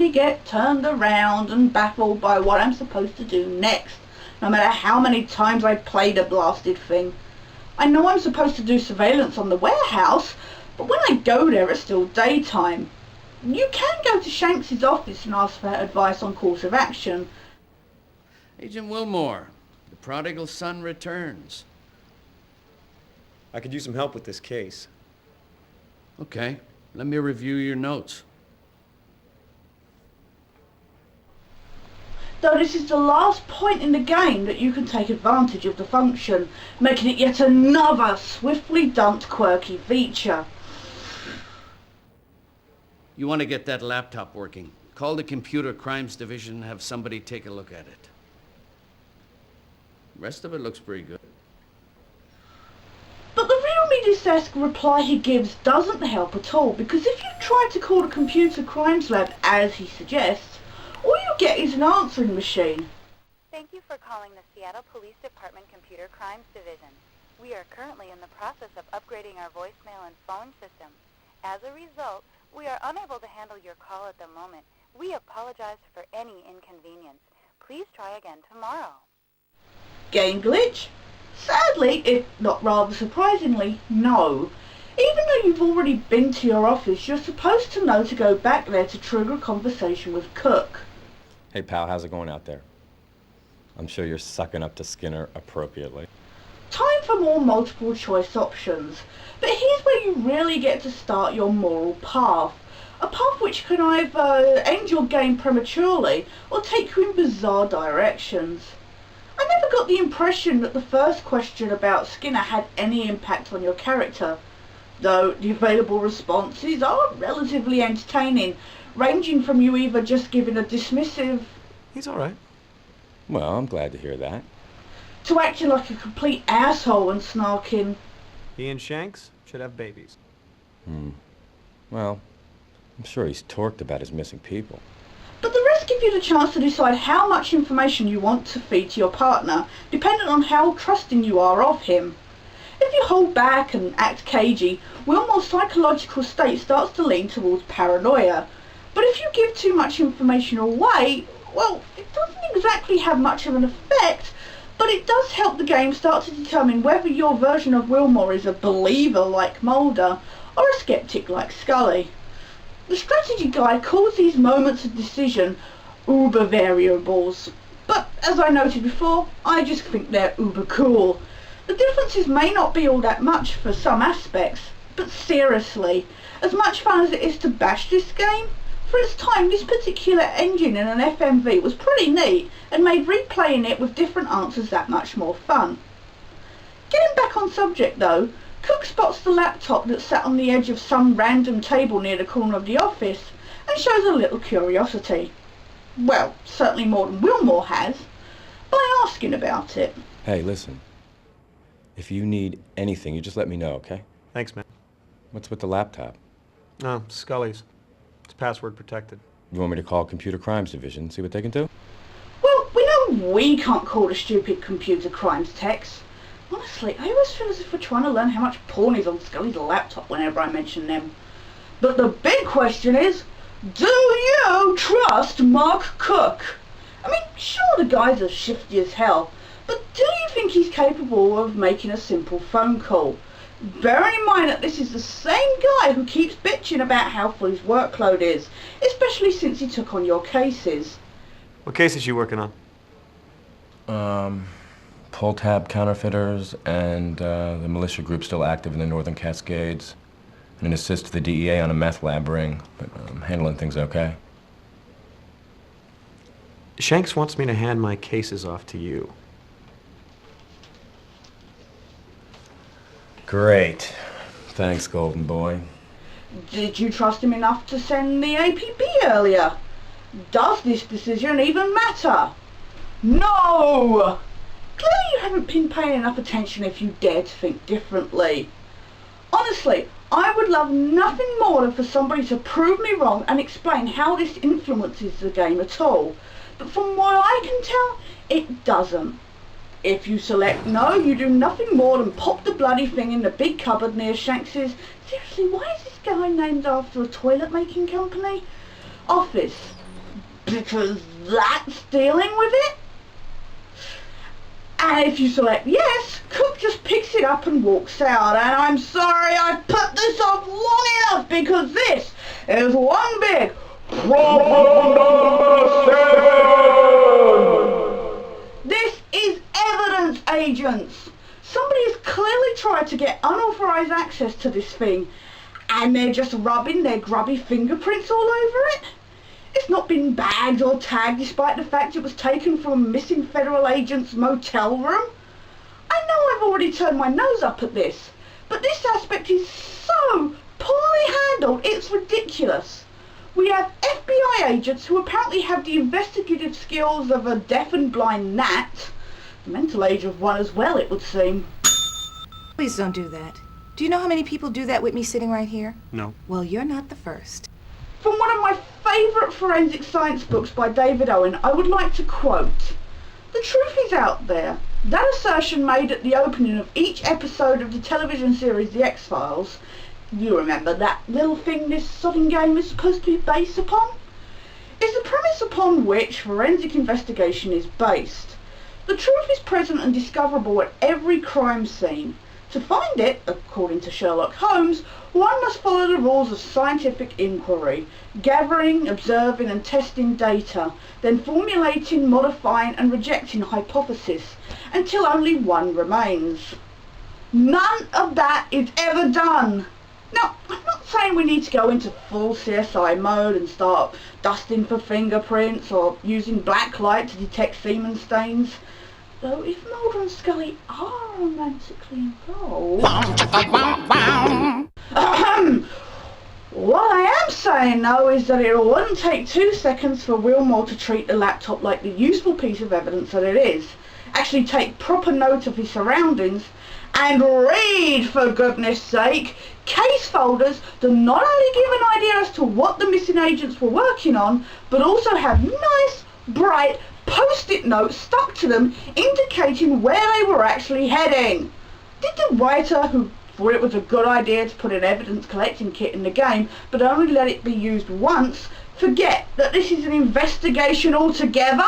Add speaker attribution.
Speaker 1: eventually get turned around and baffled by what I'm supposed to do next, no matter how many times I play the blasted thing. I know I'm supposed to do surveillance on the warehouse, but when I go there it's still daytime. You can go to Shanks's office and ask for advice on course of action.
Speaker 2: Agent Wilmore, the prodigal son returns.
Speaker 3: I could use some help with this case.
Speaker 2: Okay, let me review your notes.
Speaker 1: Though this is the last point in the game that you can take advantage of the function, making it yet another swiftly dumped quirky feature.
Speaker 2: You want to get that laptop working. Call the Computer Crimes Division and have somebody take a look at it. The rest of it looks pretty good.
Speaker 1: But the Riddle Me This-esque reply he gives doesn't help at all, because if you try to call the Computer Crimes Lab as he suggests, all you get is an answering machine.
Speaker 4: Thank you for calling the Seattle Police Department Computer Crimes Division. We are currently in the process of upgrading our voicemail and phone systems. As a result, we are unable to handle your call at the moment. We apologize for any inconvenience. Please try again tomorrow.
Speaker 1: Game glitch? Sadly, if not rather surprisingly, no. Even though you've already been to your office, you're supposed to know to go back there to trigger a conversation with Cook.
Speaker 5: Hey pal, how's it going out there? I'm sure you're sucking up to Skinner appropriately.
Speaker 1: Time for more multiple choice options, but here's where you really get to start your moral path. A path which can either end your game prematurely or take you in bizarre directions. I never got the impression that the first question about Skinner had any impact on your character, though the available responses are relatively entertaining, ranging from you either just giving a dismissive
Speaker 3: He's all right.
Speaker 5: Well, I'm glad to hear that.
Speaker 1: to acting like a complete asshole and snarking,
Speaker 3: He and Shanks should have babies.
Speaker 5: Well, I'm sure he's torqued about his missing people.
Speaker 1: but the rest give you the chance to decide how much information you want to feed to your partner, dependent on how trusting you are of him. If you hold back and act cagey, Wilmore's psychological state starts to lean towards paranoia. But if you give too much information away, well, it doesn't exactly have much of an effect, but it does help the game start to determine whether your version of Wilmore is a believer like Mulder or a skeptic like Scully. The strategy guide calls these moments of decision uber variables, but as I noted before, I just think they're uber cool. The differences may not be all that much for some aspects, but seriously, as much fun as it is to bash this game, for its time this particular engine in an FMV was pretty neat and made replaying it with different answers that much more fun. Getting back on subject though, Cook spots the laptop that sat on the edge of some random table near the corner of the office and shows a little curiosity. Well, certainly more than Wilmore has, by asking about it.
Speaker 5: Hey, listen. If you need anything, you just let me know, okay?
Speaker 3: Thanks, man.
Speaker 5: What's with the laptop?
Speaker 3: Oh, Scully's. It's password protected.
Speaker 5: You want me to call Computer Crimes Division, see what they can do?
Speaker 1: Well, we know we can't call the stupid computer crimes techs. Honestly, I always feel as if we're trying to learn how much porn is on Scully's laptop whenever I mention them. But the big question is, do you trust Mark Cook? I mean, sure the guy's as shifty as hell, but do you think he's capable of making a simple phone call? Bearing in mind that this is the same guy who keeps bitching about how full his workload is, especially since he took on your cases.
Speaker 3: What case is she working on?
Speaker 5: Pull tab counterfeiters and the militia group still active in the Northern Cascades. And an assist to the DEA on a meth lab ring, but I'm handling things okay.
Speaker 3: Shanks wants me to hand my cases off to you.
Speaker 5: Great. Thanks, Golden Boy.
Speaker 1: Did you trust him enough to send the APB earlier? Does this decision even matter? No! Clearly you haven't been paying enough attention if you dare to think differently. Honestly, I would love nothing more than for somebody to prove me wrong and explain how this influences the game at all. But from what I can tell, it doesn't. If you select no, you do nothing more than pop the bloody thing in the big cupboard near Shanks's. Seriously, why is this guy named after a toilet making company? Office. because that's dealing with it. And if you select yes, Cook just picks it up and walks out. And I'm sorry I put this off long enough because this is one big problem number 7. This is evidence, agents. Somebody has clearly tried to get unauthorized access to this thing, and they're just rubbing their grubby fingerprints all over it. It's not been bagged or tagged despite the fact it was taken from a missing federal agent's motel room. I know I've already turned my nose up at this, but this aspect is so poorly handled, it's ridiculous. We have FBI agents who apparently have the investigative skills of a deaf and blind gnat, the mental age of one as well, it would seem.
Speaker 6: Please don't do that. Do you know how many people do that with me sitting right here?
Speaker 3: No.
Speaker 6: Well, you're not the first.
Speaker 1: From one of my favourite forensic science books by David Owen, I would like to quote, "The truth is out there. That assertion made at the opening of each episode of the television series The X-Files," you remember that little thing this sodding game is supposed to be based upon, "is the premise upon which forensic investigation is based. The truth is present and discoverable at every crime scene. To find it, according to Sherlock Holmes, one must follow the rules of scientific inquiry, gathering, observing and testing data, then formulating, modifying and rejecting hypotheses, until only one remains. None of that is ever done. Now, I'm not saying we need to go into full CSI mode and start dusting for fingerprints or using black light to detect semen stains. Though if Mulder and Scully are romantically involved... What I am saying though is that it wouldn't take 2 seconds for Wilmore to treat the laptop like the useful piece of evidence that it is. Actually take proper note of his surroundings and read, for goodness sake, case folders that not only give an idea as to what the missing agents were working on, but also have nice, bright, post-it notes stuck to them indicating where they were actually heading. Did the writer, who thought it was a good idea to put an evidence collecting kit in the game but only let it be used once, forget that this is an investigation altogether?